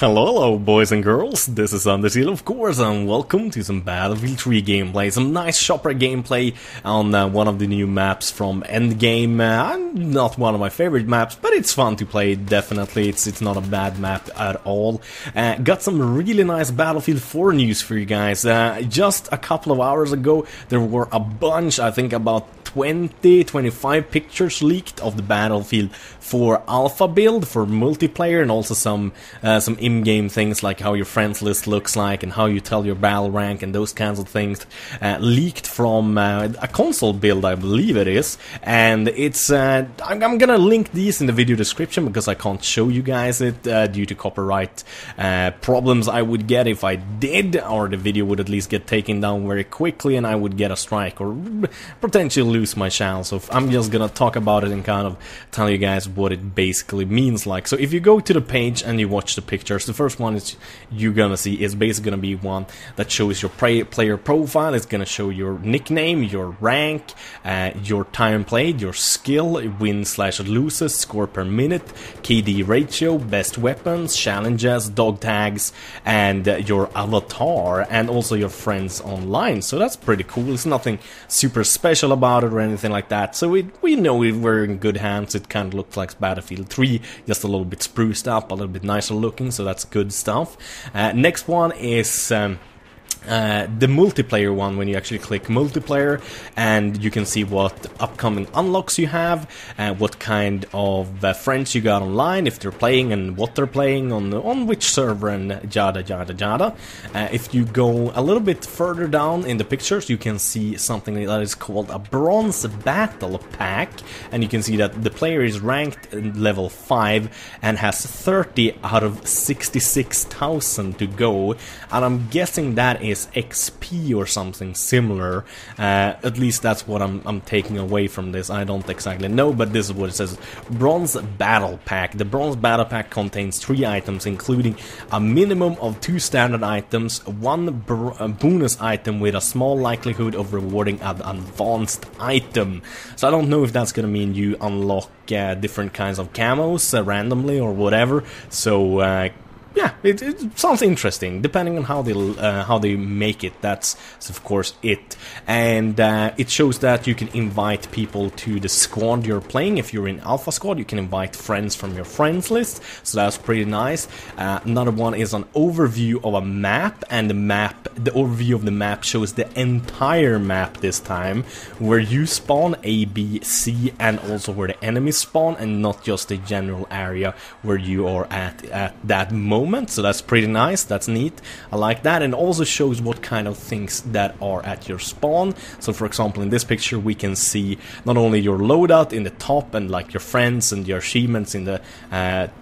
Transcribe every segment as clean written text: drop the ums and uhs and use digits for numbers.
Hello, boys and girls, this is Untitled, of course, and welcome to some Battlefield 3 gameplay, some nice shopper gameplay on one of the new maps from Endgame. Not one of my favorite maps, but it's fun to play, definitely. It's not a bad map at all. Got some really nice Battlefield 4 news for you guys. Just a couple of hours ago, there were a bunch, I think about 25 pictures leaked of the Battlefield 4 alpha build for multiplayer, and also some in-game things like how your friends list looks like and how you tell your battle rank and those kinds of things, leaked from a console build, I believe it is. And it's I'm gonna link these in the video description because I can't show you guys it due to copyright problems I would get if I did, or the video would at least get taken down very quickly and I would get a strike or potentially lose my channel. So I'm just gonna talk about it and kind of tell you guys what it basically means. Like, so if you go to the page and you watch the pictures, the first one is you're gonna see is basically gonna be one that shows your player profile. It's gonna show your nickname, your rank, your time played, your skill, win/loses, score per minute, KD ratio, best weapons, challenges, dog tags, and your avatar, and also your friends online. So that's pretty cool. It's nothing super special about it or anything like that, so we know we're in good hands. It kind of looks like Battlefield 3, just a little bit spruced up, a little bit nicer looking, so that's good stuff. Next one is the multiplayer one, when you actually click multiplayer, and you can see what upcoming unlocks you have, what kind of friends you got online, if they're playing and what they're playing on which server, and yada yada yada. If you go a little bit further down in the pictures, you can see something that is called a bronze battle pack, and you can see that the player is ranked level 5 and has 30 out of 66,000 to go, and I'm guessing that is XP or something similar. At least that's what I'm taking away from this. I don't exactly know, but this is what it says. Bronze Battle Pack. The Bronze Battle Pack contains 3 items, including a minimum of 2 standard items, 1 bonus item with a small likelihood of rewarding an advanced item. So I don't know if that's gonna mean you unlock different kinds of camos randomly or whatever. So yeah, it sounds interesting, depending on how they make it. That's of course it. And it shows that you can invite people to the squad you're playing. If you're in Alpha Squad, you can invite friends from your friends list, so that's pretty nice. Another one is an overview of a map, and the overview of the map shows the entire map this time, where you spawn, A, B, C, and also where the enemies spawn, and not just the general area where you are at that moment. So that's pretty nice, that's neat, I like that. And also shows what kind of things that are at your spawn. So for example, in this picture we can see not only your loadout in the top and like your friends and your achievements in the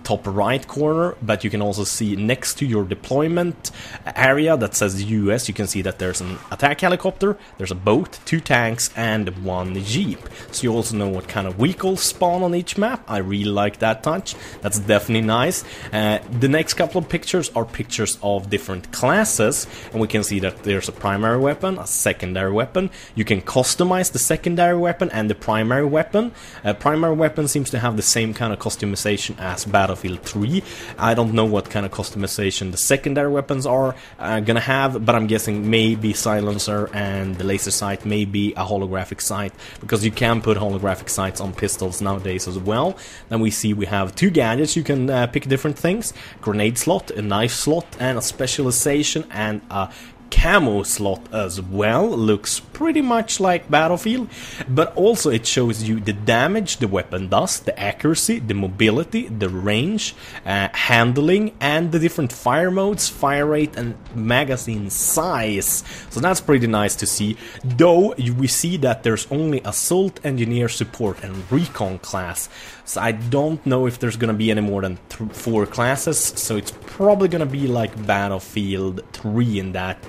top right corner, but you can also see next to your deployment area that says US, you can see that there's an attack helicopter, there's a boat, 2 tanks, and 1 jeep. So you also know what kind of vehicles spawn on each map. I really like that touch, that's definitely nice. The next couple of pictures are pictures of different classes, and we can see that there's a primary weapon, a secondary weapon. You can customize the secondary weapon and the primary weapon. Primary weapon seems to have the same kind of customization as Battlefield 3. I don't know what kind of customization the secondary weapons are gonna have, but I'm guessing maybe silencer and the laser sight, maybe a holographic sight, because you can put holographic sights on pistols nowadays as well. Then we see we have 2 gadgets. You can pick different things: grenade slot, a knife slot, and a specialization, and a camo slot as well. Looks pretty much like Battlefield, but also it shows you the damage the weapon does, the accuracy, the mobility, the range, handling, and the different fire modes, fire rate, and magazine size. So that's pretty nice to see, though we see that there's only Assault, Engineer, Support, and Recon class. So I don't know if there's gonna be any more than 4 classes, so it's probably gonna be like Battlefield 3 in that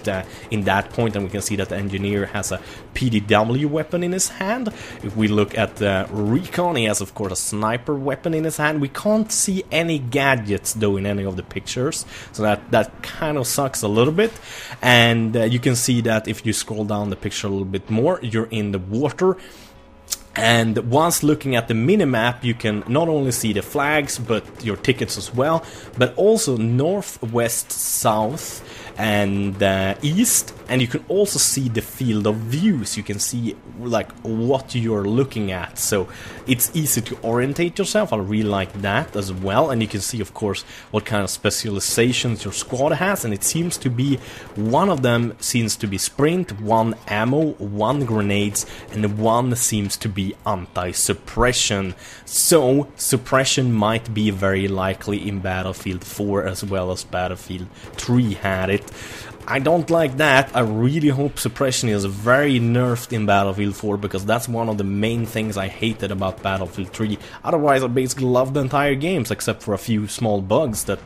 point. And we can see that the Engineer has a PDW weapon in his hand. If we look at the Recon, he has of course a sniper weapon in his hand. We can't see any gadgets though in any of the pictures, so that kind of sucks a little bit. And you can see that if you scroll down the picture a little bit more, you're in the water. And once looking at the minimap, you can not only see the flags, but your tickets as well, but also north, west, south, and east, and you can also see the field of views. You can see like what you're looking at, so it's easy to orientate yourself. I really like that as well, and you can see of course what kind of specializations your squad has, and it seems to be one of them seems to be sprint, one ammo, one grenades, and one seems to be anti-suppression. So suppression might be very likely in Battlefield 4 as well as Battlefield 3 had it. I don't like that. I really hope suppression is very nerfed in Battlefield 4, because that's one of the main things I hated about Battlefield 3. Otherwise, I basically loved the entire games, except for a few small bugs that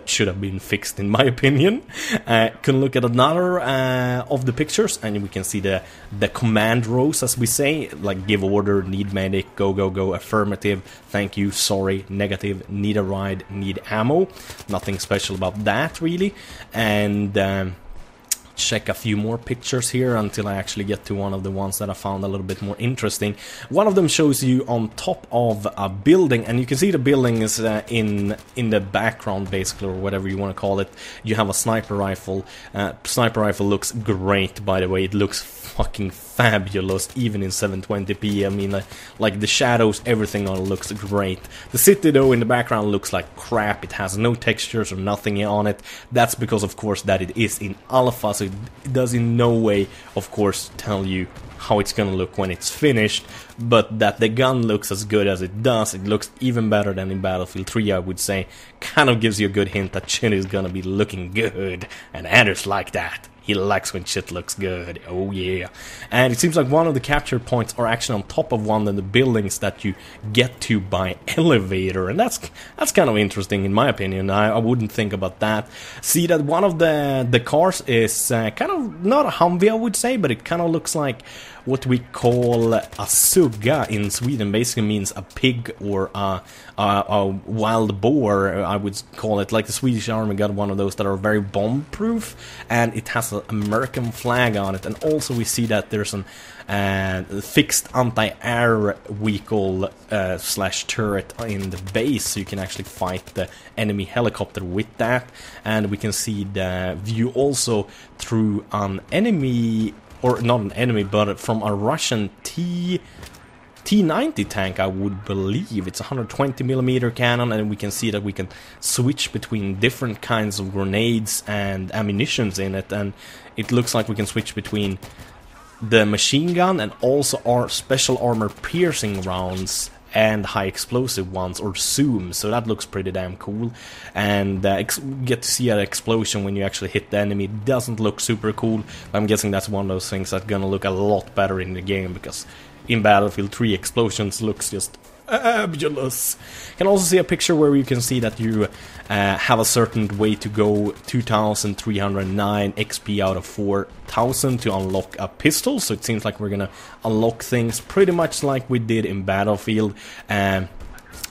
should have been fixed, in my opinion. Can look at another of the pictures, and we can see the command rows, as we say, like give order, need medic, go, go, go, affirmative, thank you, sorry, negative, need a ride, need ammo. Nothing special about that, really. And check a few more pictures here until I actually get to one of the ones that I found a little bit more interesting. One of them shows you on top of a building, and you can see the building is in the background, basically, or whatever you want to call it. You have a sniper rifle. Sniper rifle looks great, by the way. It looks fucking fabulous, even in 720p. I mean, like the shadows, everything on it looks great. The city, though, in the background looks like crap. It has no textures or nothing on it. That's because, of course, that it is in alpha, so it does in no way, of course, tell you how it's gonna look when it's finished, but that the gun looks as good as it does. It looks even better than in Battlefield 3, I would say. Kind of gives you a good hint that shit is gonna be looking good, and Anders like that. He likes when shit looks good, oh yeah. And it seems like one of the capture points are actually on top of one of the buildings that you get to by elevator, and that's kind of interesting in my opinion. I wouldn't think about that. See that one of the cars is kind of not a Humvee, I would say, but it kind of looks like what we call a sugga in Sweden. Basically means a pig or a wild boar, I would call it. Like the Swedish army got one of those that are very bomb-proof, and it has an American flag on it. And also we see that there's an fixed anti-air vehicle slash turret in the base, so you can actually fight the enemy helicopter with that. And we can see the view also through an enemy, or not an enemy, but from a Russian T-90 tank, I would believe. It's a 120mm cannon, and we can see that we can switch between different kinds of grenades and ammunitions in it, and it looks like we can switch between the machine gun and also our special armor piercing rounds and high explosive ones, or zoom, so that looks pretty damn cool. And get to see an explosion when you actually hit the enemy. It doesn't look super cool, but I'm guessing that's one of those things that's gonna look a lot better in the game, because in Battlefield 3 explosions looks just fabulous. You can also see a picture where you can see that you have a certain way to go 2,309 XP out of 4,000 to unlock a pistol, so it seems like we're gonna unlock things pretty much like we did in Battlefield.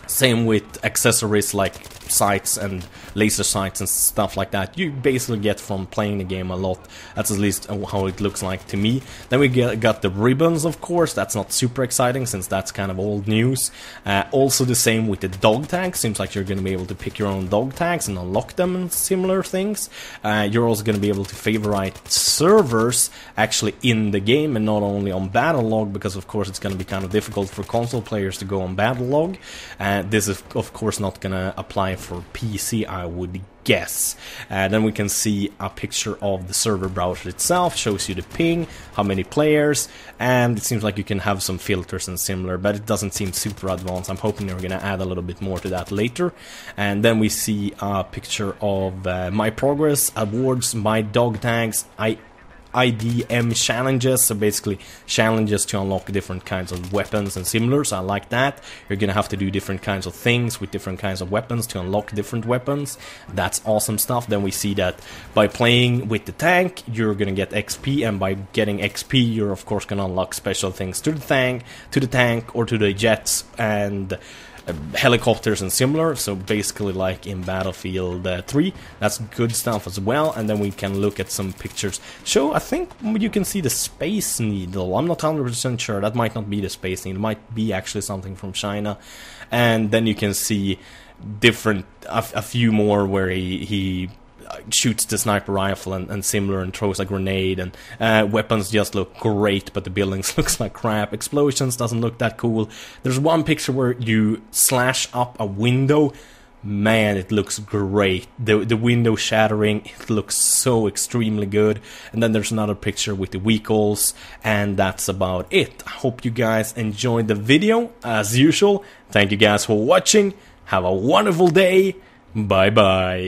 Same with accessories like sights and laser sights and stuff like that. You basically get from playing the game a lot. That's at least how it looks like to me. Then we got the ribbons, of course. That's not super exciting since that's kind of old news. Also the same with the dog tags. Seems like you're going to be able to pick your own dog tags and unlock them and similar things. You're also going to be able to favorite servers actually in the game and not only on Battlelog, because of course it's going to be kind of difficult for console players to go on Battlelog. This is of course not going to apply for PC, I would guess. Then we can see a picture of the server browser itself, shows you the ping, how many players, and it seems like you can have some filters and similar, but it doesn't seem super advanced. I'm hoping they're gonna add a little bit more to that later. And then we see a picture of my progress, awards, my dog tags, IDM challenges, so basically challenges to unlock different kinds of weapons and similars. I like that. You're gonna have to do different kinds of things with different kinds of weapons to unlock different weapons. That's awesome stuff. Then we see that by playing with the tank, you're gonna get XP, and by getting XP, you're of course gonna unlock special things to the tank, or to the jets, and helicopters and similar, so basically like in Battlefield 3. That's good stuff as well. And then we can look at some pictures. So I think you can see the Space Needle. I'm not 100% sure, that might not be the Space Needle, it might be actually something from China. And then you can see different, a few more where he shoots the sniper rifle and similar, and throws a grenade, and weapons just look great, but the buildings looks like crap. Explosions doesn't look that cool. There's one picture where you slash up a window. Man, it looks great. The window shattering, it looks so extremely good. And then there's another picture with the vehicles, and that's about it. I hope you guys enjoyed the video as usual. Thank you guys for watching. Have a wonderful day. Bye bye.